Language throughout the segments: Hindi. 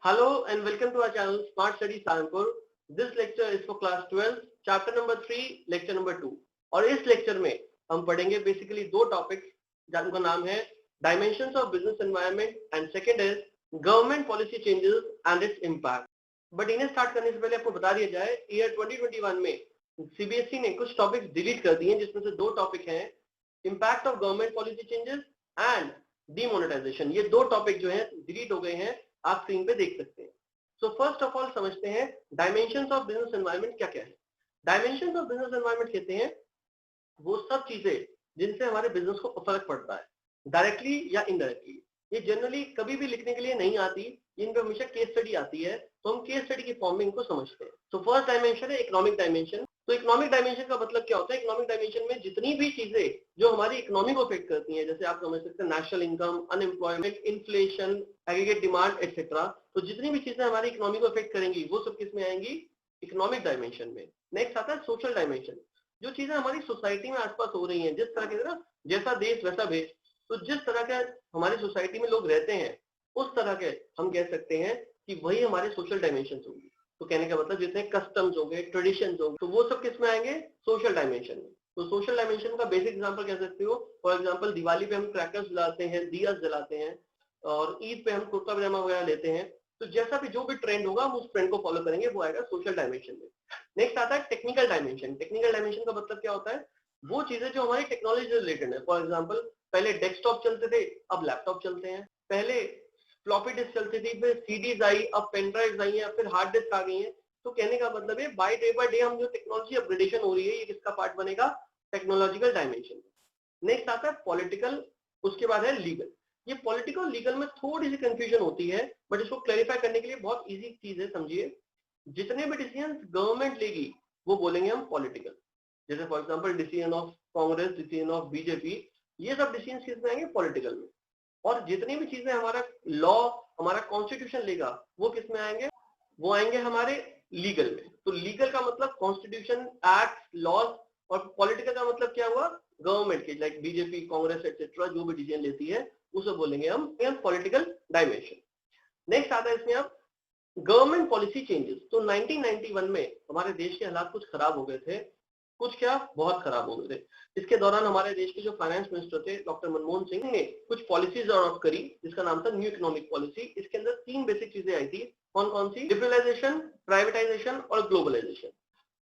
Hello and welcome to our channel Smart Study Saharanpur. This lecture is for class 12, chapter number 3, lecture number 2. और इस लेक्चर में हम पढ़ेंगे बेसिकली दो टॉपिक्स जिनका नाम है dimensions of business environment and second is government policy changes and its impact. But इन्हें स्टार्ट करने से पहले आपको बता दिया जाए ईयर 2021 में सीबीएसई ने कुछ टॉपिक्स डिलीट कर दिए जिसमें से दो टॉपिक हैं impact of government policy changes and demonetization. ये दो टॉपिक जो हैं डिलीट हो गए हैं, आप स्क्रीन पे देख सकते हैं. सो फर्स्ट ऑफ ऑल समझते हैं डायमेंशंस ऑफ बिजनेस एनवायरनमेंट क्या क्या है. डायमेंशंस ऑफ बिजनेस एनवायरनमेंट कहते हैं वो सब चीजें जिनसे हमारे बिजनेस को फर्क पड़ता है डायरेक्टली या इनडायरेक्टली. ये जनरली कभी भी लिखने के लिए नहीं आती, इन पे हमेशा केस स्टडी आती है, तो हम केस स्टडी की फॉर्म में इनको समझते हैं. तो फर्स्ट डायमेंशन है इकोनॉमिक डायमेंशन. तो इकोनॉमिक डायमेंशन का मतलब क्या होता है? इकोनॉमिक डायमेंशन में जितनी भी चीजें जो हमारी इकोनॉमी को अफेक्ट करती हैं, जैसे आप समझ सकते हैं national income, unemployment, inflation, aggregate demand etcetera, तो जितनी भी चीजें हमारी इकोनॉमी को अफेक्ट करेंगी वो सब किस में आएंगी? इकोनॉमिक डायमेंशन में. नेक्स्ट आता है सोशल डायमेंशन. जो चीजें हमारी सोसाइटी में आसपास हो रही हैं, जिस तरह के ना जैसा देश वैसा भेष, तो जिस तरह के हमारी सोसाइटी में लोग रहते हैं उस तरह के हम कह सकते हैं कि वही हमारे सोशल डायमेंशन होंगे. तो कहने का मतलब जितने कस्टम्स हो गए, ट्रेडिशंस हो गए, तो वो सब किस में आएंगे? सोशल डायमेंशन में. तो सोशल डायमेंशन का बेसिक एग्जांपल कह सकते हो. फॉर एग्जांपल दिवाली पे हम क्रैकर्स जलाते हैं, दिया जलाते हैं, और ईद पे हम कुर्ता पजामा वगैरह लेते हैं. तो जैसा भी जो भी ट्रेंड होगा हम उस ट्रेंड को फॉलो करेंगे, वो आएगा सोशल डायमेंशन में. नेक्स्ट आता है टेक्निकल डायमेंशन. टेक्निकल डायमेंशन का मतलब क्या होता है? वो चीजें जो हमारी टेक्नोलॉजी से रिलेटेड है. फॉर एग्जाम्पल पहले डेस्कटॉप चलते थे, अब लैपटॉप चलते हैं. पहले फ्लॉपी डिस्क चलती थी, फिर सीडीज आई, अब पेन ड्राइव आई है, फिर हार्ड डिस्क आ गई है. तो कहने का मतलब है बाय डे हम जो टेक्नोलॉजी अपग्रेडेशन हो रही है, ये किसका पार्ट बनेगा? Technological dimension. नेक्स्ट आता है पॉलिटिकल, उसके बाद है लीगल. ये पॉलिटिकल लीगल में थोड़ी सी कंफ्यूजन होती है, बट इसको क्लैरिफाई करने के लिए बहुत इजी चीज है. समझिए, जितने भी डिसीजन गवर्नमेंट लेगी वो बोलेंगे हम पॉलिटिकल. जैसे for example decision of Congress, decision of BJP, ये सब डिसीजन किस में आएंगे? पॉलिटिकल में. और जितनी भी चीजें हमारा लॉ, हमारा कॉन्स्टिट्यूशन लेगा, वो किस में आएंगे? वो आएंगे हमारे लीगल में. तो लीगल का मतलब कॉन्स्टिट्यूशन, एक्ट, लॉज, और पॉलिटिकल का मतलब क्या हुआ? गवर्नमेंट के, लाइक बीजेपी, कांग्रेस एटसेट्रा जो भी डिसीजन लेती है उसे बोलेंगे हम पॉलिटिकल डायमेंशन. नेक्स्ट आता है इसमें आप गवर्नमेंट पॉलिसी चेंजेस. तो 1991 में हमारे देश के हालात कुछ खराब हो गए थे. कुछ क्या? बहुत खराब हो गए थे. इसके दौरान हमारे देश के जो फाइनेंस मिनिस्टर थे डॉक्टर मनमोहन सिंह ने कुछ पॉलिसीज अडॉप्ट करी जिसका नाम था न्यू इकोनॉमिक पॉलिसी. इसके अंदर तीन बेसिक चीजें आई थी. कौन कौन सी? लिबरलाइजेशन, प्राइवेटाइजेशन और ग्लोबलाइजेशन.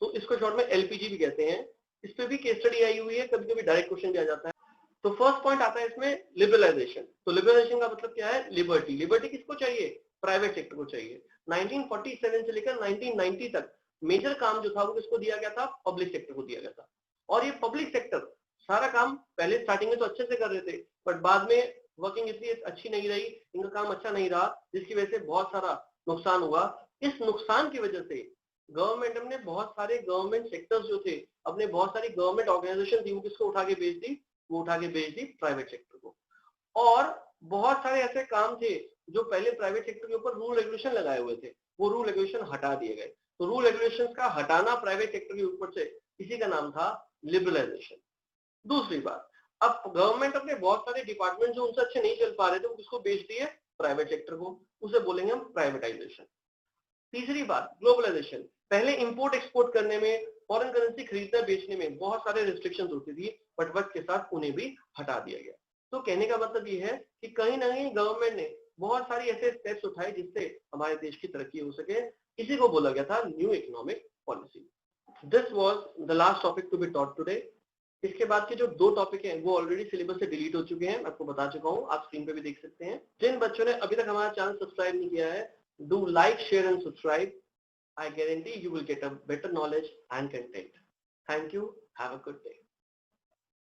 तो इसको शॉर्ट में एलपीजी भी कहते हैं. इस पे भी केस स्टडी आई हुई है, कभी कभी डायरेक्ट क्वेश्चन भी आ जाता है. तो फर्स्ट पॉइंट आता है इसमें लिबरलाइजेशन. तो लिबरलाइजेशन का मतलब क्या है? लिबर्टी. लिबर्टी किसको चाहिए? प्राइवेट सेक्टर को चाहिए. 1947 से लेकर 1990 तक मेजर काम जो था वो किसको दिया गया था? पब्लिक सेक्टर को दिया गया था. और ये पब्लिक सेक्टर सारा काम पहले स्टार्टिंग में तो अच्छे से कर रहे थे, बट बाद में वर्किंग इतनी अच्छी नहीं रही, इनका काम अच्छा नहीं रहा, जिसकी वजह से बहुत सारा नुकसान हुआ. इस नुकसान की वजह से गवर्नमेंट ने बहुत सारे गवर्नमेंट सेक्टर्स जो थे, अपने बहुत सारी गवर्नमेंट ऑर्गेनाइजेशन थी, वो किसको उठा के बेच दी? वो उठा के बेच दी प्राइवेट सेक्टर को. और बहुत सारे ऐसे काम थे जो पहले प्राइवेट सेक्टर के ऊपर रूल रेगुलेशन लगाए हुए थे, वो रूल रेगुलेशन हटा दिए गए. तो रूल रेगुलेशन का हटाना प्राइवेट सेक्टर के ऊपर से, इसी का नाम था लिबरलाइजेशन. दूसरी बात, अब गवर्नमेंट अपने बहुत सारे डिपार्टमेंट जो उनसे अच्छे नहीं चल पा रहे थे, वो किसको बेच दिए? प्राइवेट सेक्टर को. उसे बोलेंगे हम प्राइवेटाइजेशन. तीसरी बात ग्लोबलाइजेशन. पहले इंपोर्ट एक्सपोर्ट करने में, फॉरेन करेंसी खरीदने बेचने में बहुत सारे रिस्ट्रिक्शंस होती थी, बट वक्त के साथ उन्हें भी हटा दिया गया. तो कहने का मतलब ये है कि कहीं ना कहीं गवर्नमेंट ने बहुत सारी ऐसे स्टेप्स उठाए जिससे हमारे देश की तरक्की हो सके. इसी को बोला गया था new economic policy. This was the last topic to be taught today. इसके बाद के जो दो टॉपिक हैं वो ऑलरेडी सिलेबस से डिलीट हो चुके हैं, मैं आपको बता चुका हूं, आप स्क्रीन पे भी देख सकते हैं. जिन बच्चों ने अभी तक हमारा चैनल सब्सक्राइब नहीं किया है, do like, share and subscribe. I guarantee you will get a better knowledge and content. Thank you. Have a good day.